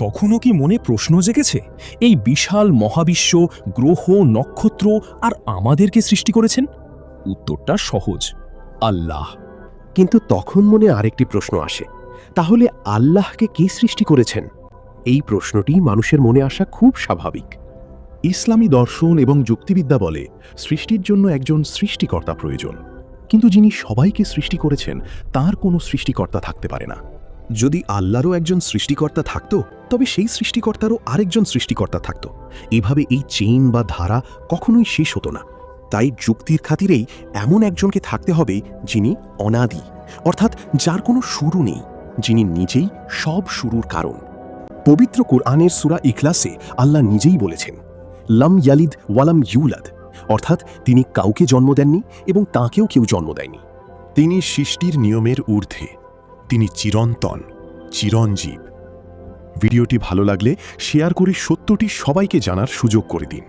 কখনো কি মনে প্রশ্ন জেগেছে এই বিশাল মহাবিশ্ব, গ্রহ, নক্ষত্র আর আমাদেরকে সৃষ্টি করেছেন? উত্তরটা সহজ, আল্লাহ। কিন্তু তখন মনে আরেকটি প্রশ্ন আসে, তাহলে আল্লাহকে কে সৃষ্টি করেছেন? এই প্রশ্নটি মানুষের মনে আসা খুব স্বাভাবিক। ইসলামী দর্শন এবং যুক্তিবিদ্যা বলে সৃষ্টির জন্য একজন সৃষ্টিকর্তা প্রয়োজন, কিন্তু যিনি সবাইকে সৃষ্টি করেছেন তার কোনো সৃষ্টিকর্তা থাকতে পারে না। যদি আল্লাহরও একজন সৃষ্টিকর্তা থাকত, তবে সেই সৃষ্টিকর্তারও আরেকজন সৃষ্টিকর্তা থাকত। এভাবে এই চেইন বা ধারা কখনোই শেষ হতো না। তাই যুক্তির খাতিরেই এমন একজনকে থাকতে হবে যিনি অনাদি, অর্থাৎ যার কোনো শুরু নেই, যিনি নিজেই সব শুরুর কারণ। পবিত্র কোরআনের সূরা ইখলাসে আল্লাহ নিজেই বলেছেন, লাম ইয়ালিদ ওয়ালাম ইউলাদ, অর্থাৎ তিনি কাউকে জন্ম দেননি এবং তাঁকেও কেউ জন্ম দেয়নি। তিনি সৃষ্টির নিয়মের ঊর্ধ্বে, তিনি চিরন্তন, চিরঞ্জীব। ভিডিওটি ভালো লাগলে শেয়ার করে সত্যটি সবাইকে জানার সুযোগ করে দিন।